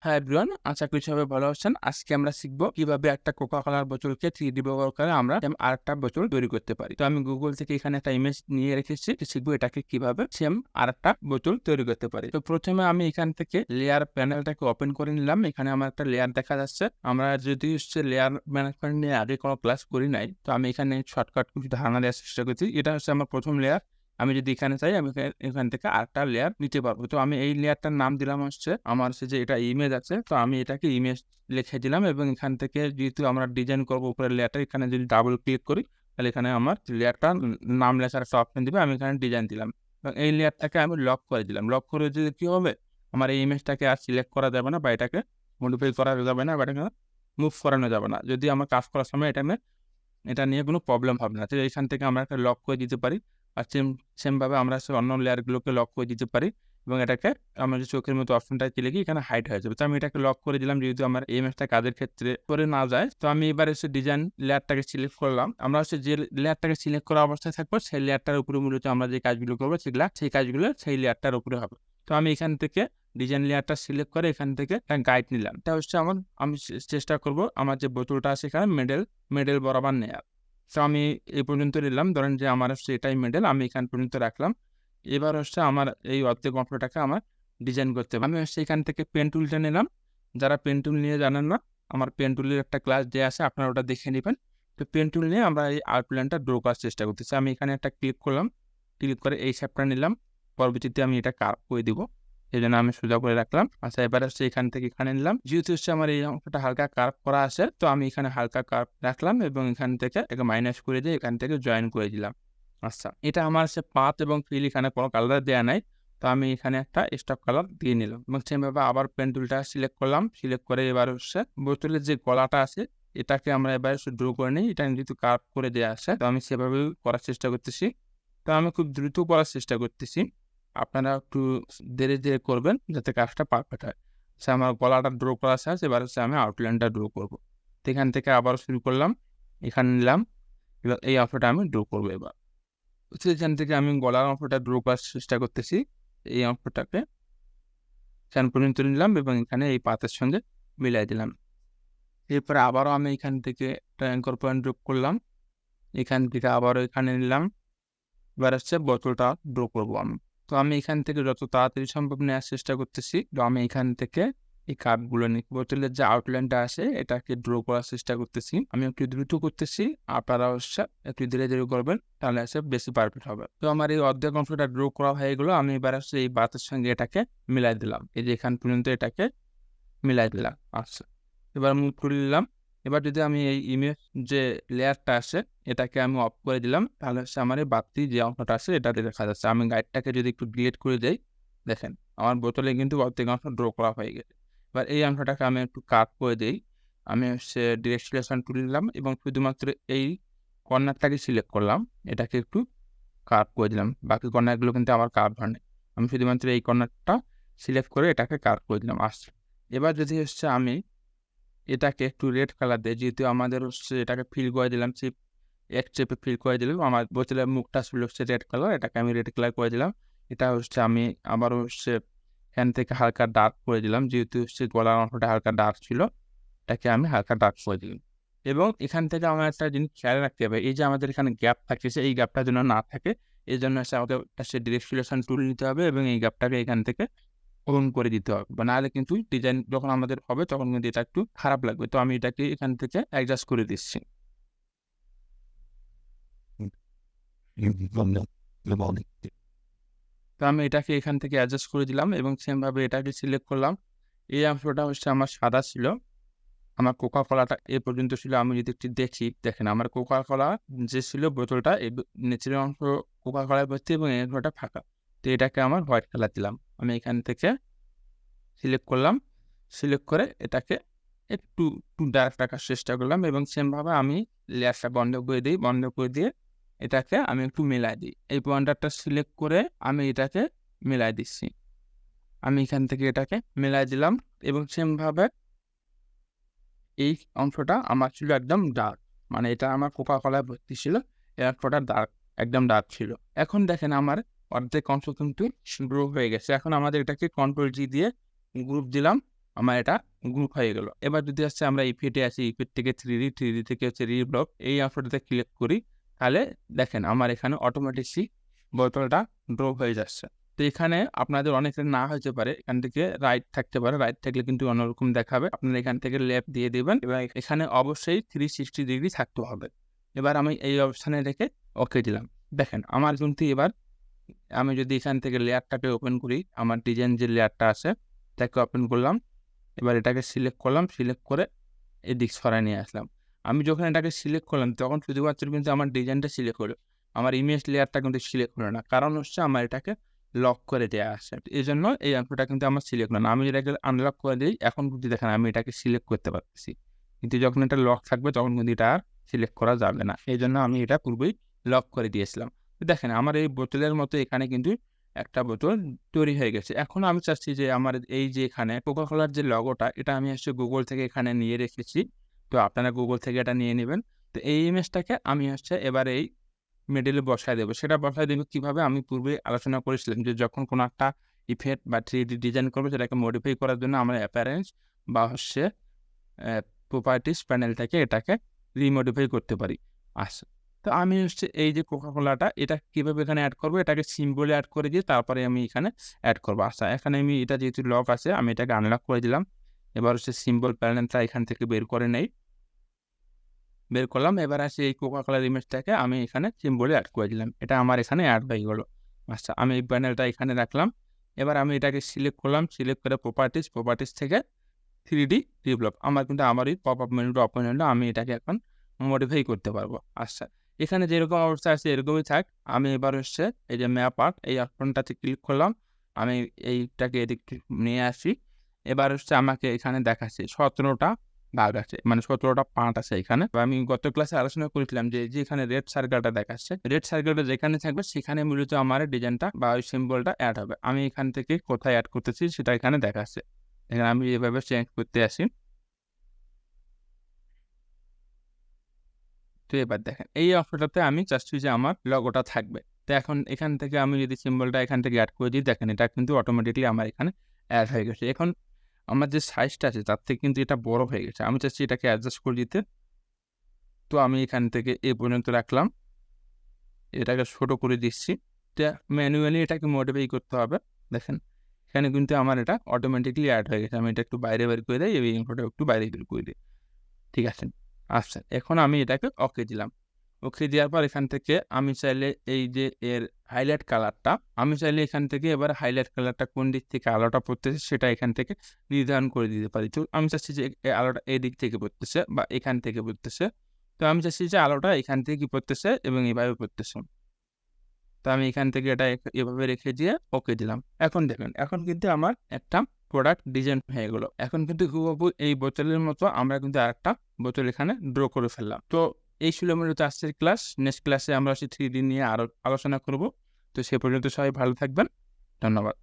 হ্যাঁ এভরিওয়ান, আশা করি সবাই ভালো আছেন। আজকে আমরা শিখব কিভাবে একটা কোকা কোলার বোতলকে 3D ব্যবহার করে আমরা আরেকটা বোতল তৈরি করতে পারি। তো আমি গুগল থেকে এখানে একটা ইমেজ নিয়ে রেখেছি, শিখবো এটাকে কিভাবে সেম আরেকটা বোতল তৈরি করতে পারি। তো প্রথমে আমি এখান থেকে লেয়ার প্যানেলটাকে ওপেন করে নিলাম। এখানে আমার একটা লেয়ার দেখা যাচ্ছে। আমরা যদি লেয়ার ম্যানেজমেন্ট নিয়ে আগে কোনো ক্লাস করি নাই, তো আমি এখানে শর্টকাট কিছু ধারণা দেওয়ার চেষ্টা করছি। এটা হচ্ছে আমার প্রথম লেয়ার। আমি যদি এখানে চাই, আমি এখান থেকে আরেকটা লেয়ার নিতে পারবো। তো আমি এই লেয়ারটার নাম দিলাম হচ্ছে আমার যে এটা ইমেজ আছে, তো আমি এটাকে ইমেজ লিখে দিলাম এবং এখান থেকে যেহেতু আমরা ডিজাইন করবো উপরের লেয়ারটা, এখানে যদি ডাবল ক্লিক করি তাহলে এখানে আমার লেয়ারটা নাম লেখার একটা অপশন দিবে। আমি এখানে ডিজাইন দিলাম এবং এই লেয়ারটাকে আমি লক করে দিলাম। লক করে দিলে কি হবে, আমার এই ইমেজটাকে আর সিলেক্ট করা যাবে না বা এটাকে মডিফাই করা যাবে না বা এটাকে মুভ করানো যাবে না। যদি আমার কাজ করার সময় এটা নিয়ে কোনো প্রবলেম হবে না। তো এইখান থেকে আমরা একটা লক করে দিতে পারি। আর সেমভাবে আমরা অন্য লেয়ারগুলোকে লক করে দিতে পারি এবং এটাকে আমরা যে চোখের মতো অপশনটা লিখে এখানে হাইড হয়ে যাবে। তো আমি এটাকে লক করে দিলাম যেহেতু আমার এই ইমেজটা কাজের ক্ষেত্রে করে না যায়। তো আমি এবার ডিজাইন লেয়ারটাকে সিলেক্ট করলাম। আমরা যে লেয়ারটাকে সিলেক্ট করা অবস্থায় থাকবো সেই লেয়ারটার উপরে মূলত আমরা যে কাজগুলো করবো সেই কাজগুলো সেই লেয়ারটার উপরে হবে। তো আমি এখান থেকে ডিজাইন লেয়ারটা সিলেক্ট করে এখান থেকে একটা গাইড নিলাম। এটা হচ্ছে আমি চেষ্টা করব আমার যে বোতলটা আছে এখানে মেডেল বরাবর নেয়ার। তো আমি এই পর্যন্ত নিলাম, ধরেন যে আমার এটাই মেডেল, আমি এখান পর্যন্ত রাখলাম। এবার আমার এই অর্ধেক অংশটাকে আমার ডিজাইন করতে হবে। আমি এখান থেকে পেন টুলটা নিলাম। যারা পেন টুল নিয়ে জানেন না, আমার পেন টুলের একটা ক্লাস দেওয়া আছে, আপনারা ওটা দেখে নেবেন। তো পেন টুল নিয়ে আমরা এই আউটলাইনটা ড্র করার চেষ্টা করতেছি। আমি এখানে একটা ক্লিক করলাম, ক্লিক করে এই শেপটা নিলাম। পরবর্তীতে আমি এটা কার্ভ করে দিব, এই জন্য আমি সোজা করে রাখলাম। আচ্ছা, এবার এখান থেকে এখানে নিলাম। যেহেতু আমার এই অংশটা হালকা কার্ভ করা আছে, তো আমি এখানে হালকা কার্ভ রাখলাম এবং এখান থেকে এটাকে মাইনাস করে দিয়ে এখান থেকে জয়েন করে দিলাম। আচ্ছা, এটা আমার পাথ এবং ফিল এখানে কোনো কালার দেওয়া নাই, তো আমি এখানে একটা স্টক কালার দিয়ে নিলাম এবং সেমভাবে আবার পেন টুলটা সিলেক্ট করলাম। সিলেক্ট করে এবার বোতলের যে গলাটা আছে এটাকে আমরা এবার ড্র করে নিই। এটা যেহেতু কার্ভ করে দেওয়া আছে, তো আমি সেভাবেই করার চেষ্টা করতেছি। তো আমি খুব দ্রুত করার চেষ্টা করতেছি, আপনারা একটু ধীরে ধীরে করবেন যাতে কাজটা পারফেক্ট হয়। আমার গলাটা ড্র করা শেষ, এবার আমি আউটলাইনটা ড্র করব। তো এখান থেকে আবার শুরু করলাম, এখানে নিলাম, এবার এই অংশটা আমি ড্র করবো। এবার এখান থেকে আমি গলার অংশটা ড্র করার চেষ্টা করতেছি। এই অংশটাকে এখান পর্যন্ত নিলাম এবং এখানে এই পাতের সঙ্গে মিলাই দিলাম। এরপরে আবারও আমি এখান থেকে একটা অ্যাঙ্কর পয়েন্ট ড্র করলাম, এখান থেকে আবারও এখানে নিলাম। এবার বোতলটা ড্র করবো আমি। তো আমি এখান থেকে যত তাড়াতাড়ি সম্ভব নেওয়ার চেষ্টা করতেছি। তো আমি এখান থেকে এই কার্ভগুলো নিই, বোতলের যে আউটলাইনটা আছে এটাকে ড্র করার চেষ্টা করতেছি। আমি একটু দ্রুত করতেছি, আপনারা একটু ধীরে ধীরে করবেন, তাহলে বেশি পারফেক্ট হবে। তো আমার এই অর্ধেক অংশটা ড্র করা হয়ে গেলো। আমি এবার এই বাতের সঙ্গে এটাকে মিলাই দিলাম, এই যে এখান পর্যন্ত এটাকে মিলাই দিলাম। আচ্ছা, এবার মুভ করে নিলাম। এবার যদি আমি এই ইমেজ যে লেয়ারটা আছে এটাকে আমি অফ করে দিলাম, তাহলে আমার এই বাড়তি যে অংশটা আছে এটাতে দেখা যাচ্ছে। আমি গাইডটাকে যদি একটু ডিলিট করে দেই, দেখেন আমার বোতলে কিন্তু অর্ধেক অংশ ড্র করা হয়ে গেছে। এবার এই অংশটাকে আমি একটু কাট করে দিই। আমি ডিরেক্ট সিলেকশন তুলে নিলাম এবং শুধুমাত্র এই কর্নারটাকে সিলেক্ট করলাম, এটাকে একটু কার্ভ করে দিলাম। বাকি কর্নারগুলো কিন্তু আমার কার্ভ হয় না, আমি শুধুমাত্র এই কর্নারটা সিলেক্ট করে এটাকে কার্ভ করে দিলাম। আসছে, এবার যদি আমি এটাকে একটু রেড কালার দেয়, যেহেতু আমাদের এটাকে ফিল করে দিলাম, এক চেপে ফিল করে দিলাম। আমার বোতলের মুখটা ছিল রেড কালার, এটাকে আমি রেড কালার করে দিলাম। এটা আমি আবার এখান থেকে হালকা ডার্ক করে দিলাম, যেহেতু গলার অংশটা হালকা ডার্ক ছিল, এটাকে আমি হালকা ডার্ক করে দিলাম। এবং এখান থেকে আমার একটা জিনিস খেয়াল রাখতে হবে, এই যে আমাদের এখানে গ্যাপ থাকছে এই গ্যাপটা যেন না থাকে, এই জন্য আমাকে ডিরেক্ট সিলেকশন টুল নিতে হবে এবং এই গ্যাপটাকে এখান থেকে পূরণ করে দিতে হবে, বা নাহলে কিন্তু ডিজাইন যখন আমাদের হবে তখন কিন্তু এটা একটু খারাপ লাগবে। তো আমি এটাকে এখান থেকে অ্যাডজাস্ট করে দিচ্ছি। তো আমি এটাকে এখান থেকে অ্যাডজাস্ট করে দিলাম এবং সেমভাবে এটাকে সিলেক্ট করলাম। এই অংশটা আমার সাদা ছিল, আমার কোকা কলাটা এ পর্যন্ত ছিল। আমি যদি একটু দেখি, দেখেন আমার কোকা কলা যে ছিল বোতলটা এই নিচের অংশ কোকা কলায় ভর্তি এবং এই অংশটা ফাঁকা। তো এটাকে আমার হোয়াইট কালার দিলাম। আমি এখান থেকে সিলেক্ট করলাম, সিলেক্ট করে এটাকে একটু ডার্ক রাখার চেষ্টা করলাম এবং সেমভাবে আমি লেয়ারটা বন্ধ করে দিই। বন্ধ করে দিয়ে এটাকে আমি একটু মেলাই দিই। এই পয়েন্টারটা সিলেক্ট করে আমি এটাকে মেলাই দিচ্ছি। আমি এখান থেকে এটাকে মেলাই দিলাম এবং সেমভাবে এই অংশটা আমার ছিল একদম ডার্ক, মানে এটা আমার কোকা কলায় ভর্তি ছিল, এই অংশটা ডার্ক, একদম ডার্ক ছিল। এখন দেখেন আমার অর্ধেক অংশ কিন্তু গ্রুপ হয়ে গেছে। এখন আমাদের এটাকে কন্ট্রোল জি দিয়ে গ্রুপ দিলাম, আমার এটা গ্রুপ হয়ে গেল। এবার যদি হচ্ছে আমরা ইফেক্টে আসি, ইফেক্ট থেকে 3D থেকে হচ্ছে রিভলভ, এই অপশনটাতে ক্লিক করি, তাহলে দেখেন আমার এখানে অটোমেটিকলি বোতলটা ড্রপ হয়ে যাচ্ছে। তো এখানে আপনাদের অনেকের না হতে পারে, এখান থেকে রাইট থাকতে পারে, রাইট থাকলে কিন্তু অন্যরকম দেখাবে। আপনারা এখান থেকে লেফট দিয়ে দিবেন এবং এখানে অবশ্যই 360 ডিগ্রি থাকতে হবে। এবার আমি এই অবস্থানে রেখে ওকে দিলাম। দেখেন আমার কিন্তু এবার আমি যদি এখান থেকে লেয়ারটাকে ওপেন করি, আমার ডিজাইন যে লেয়ারটা আছে এটাকে ওপেন করলাম। এবার এটাকে সিলেক্ট করলাম, সিলেক্ট করে এদিক সরায় নিয়ে আসলাম। আমি যখন এটাকে সিলেক্ট করলাম তখন শুধুমাত্র কিন্তু আমার ডিজাইনটা সিলেক্ট হলো। আমার ইমেজ লেয়ারটা কিন্তু সিলেক্ট হলো না। কারণ হচ্ছে আমার এটাকে লক করে দেয়া আছে। এজন্য এই অংশটা কিন্তু আমার সিলেক্ট হলো না। আমি এটাকে আনলক করে দেই, এখন কিন্তু দেখেন আমি এটাকে সিলেক্ট করতে পারতেছি। কিন্তু যখন এটা লক থাকবে তখন কিন্তু এটা আর সিলেক্ট করা যাবে না। এজন্য আমি এটা পূর্বেই লক করে দিয়েছিলাম। তো দেখেন আমার এই বোতলের মতো এখানে কিন্তু একটা বোতল তৈরি হয়ে গেছে। এখন আমি চাচ্ছি যে আমার এই যে এখানে কোকা কোলার যে লোগোটা, এটা আমি হচ্ছে গুগল থেকে এখানে নিয়ে রেখেছি। তো আপনারা গুগল থেকে এটা নিয়ে নিবেন। তো এই ইমেজটাকে আমি হচ্ছে এবার এই মিডলে বসায় দেব। সেটা বসায় দেব কিভাবে? আমি পূর্বে আলোচনা করেছিলাম যে যখন কোনো একটা ইফেক্ট বা 3D ডিজাইন করব সেটাকে মডিফাই করার জন্য আমরা অ্যাপিয়ারেন্স বা হচ্ছে প্রপার্টিস প্যানেল থেকে এটাকে রিমডিফাই করতে পারি। আচ্ছা। তো আমি হচ্ছে এই যে কোকা কোলাটা এটা কিভাবে এখানে এড করব? এটাকে সিম্বলে এড করে দিয়ে তারপরে আমি এখানে এড করব। আচ্ছা, এখানে আমি এটা যেহেতু লক আছে আমি এটাকে আনলক করে দিলাম। এবার হচ্ছে সিম্বল প্যানেলটা এখান থেকে বের করে নেই। বের করলাম। এবার আসি এই কোকা কোলার ইমেজটাকে আমি এখানে সিম্বলে এড করে দিলাম। এটা আমার এখানে এড হয়ে গেল। আচ্ছা, আমি এই প্যানেলটা এখানে রাখলাম। এবার আমি এটাকে সিলেক্ট করলাম। সিলেক্ট করে প্রপার্টিস থেকে 3D ডেভেলপ। আমার কিন্তু আমারই পপআপ মেনুটা ওপেন হলো। আমি এটাকে এখন মডিফাই করতে পারবো। আচ্ছা, এখানে যেরকম অবস্থা আছে এরকমই থাক। আমি এবার হচ্ছে এই যে ম্যাপ আর্ট এই অপশনটাতে ক্লিক করলাম। আমি এইটাকে এদিক নিয়ে আসি। এবার হচ্ছে আমাকে এখানে দেখাচ্ছে 17টা দাগ আছে। মানে 17টা পার্ট আছে এখানে। তো আমি গত ক্লাসে আলোচনা করেছিলাম যে এখানে রেড সার্কেলটা দেখাচ্ছে। রেড সার্কেলটা যেখানে থাকবে সেখানে মূলত আমার ডিজাইনটা বা ওই সিম্বলটা এড হবে। আমি এখান থেকে কোথায় এড করতেছি সেটা এখানে দেখাচ্ছে। এখানে আমি এভাবে চেঞ্জ করতে আসি। তো এবার দেখেন এই অংশটাতে আমি চাচ্ছি যে আমার লোগোটা থাকবে। তো এখন এখান থেকে আমি যদি সিম্বলটা এখান থেকে এড করে দিই, দেখেন এটা কিন্তু অটোমেটিক্যালি আমার এখানে এড হয়ে গেছে। এখন আমার যে সাইজটা আছে তার থেকে কিন্তু এটা বড় হয়ে গেছে। আমি চাচ্ছি এটাকে অ্যাডজাস্ট করে দিতে। তো আমি এখান থেকে এ পর্যন্ত রাখলাম। এটাকে ছোট করে দিচ্ছি। তো ম্যানুয়ালি এটাকে মডিফাই করতে হবে। দেখেন এখানে কিন্তু আমার এটা অটোমেটিক্যালি এড হয়ে গেছে। আমি এটা একটু বাইরে বের করে দেই, এই ইনফোটা একটু বাইরে বের করে দিই। ঠিক আছে। আচ্ছা, এখন আমি এটাকে ওকে দিলাম। ওকে দেওয়ার পর এখান থেকে আমি চাইলে এই যে এর হাইলাইট কালারটা, আমি চাইলে এখান থেকে এবার হাইলাইট কালারটা কোন দিক থেকে আলোটা পড়তেছে সেটা এখান থেকে নির্ধারণ করে দিতে পারি। তো আমি চাচ্ছি যে এই আলোটা এই দিক থেকে পড়তেছে বা এখান থেকে পড়তেছে। তো আমি চাচ্ছি যে আলোটা এখান থেকে কি পড়তেছে এবং এভাবে পড়তেছে। তো আমি এখান থেকে এটা এভাবে রেখে দিয়ে ওকে দিলাম। এখন দেখেন, এখন কিন্তু আমার একটা প্রোডাক্ট ডিজাইন হয়ে গেল। এখন কিন্তু হুবহু এই বোতলের মতো আমরা কিন্তু আরেকটা বোতল এখানে ড্র করে ফেললাম। তো এই ছিল মূলত আজকের ক্লাস। নেক্সট ক্লাসে আমরা 3D নিয়ে আরো আলোচনা করব। তো সে পর্যন্ত সবাই ভালো থাকবেন। ধন্যবাদ।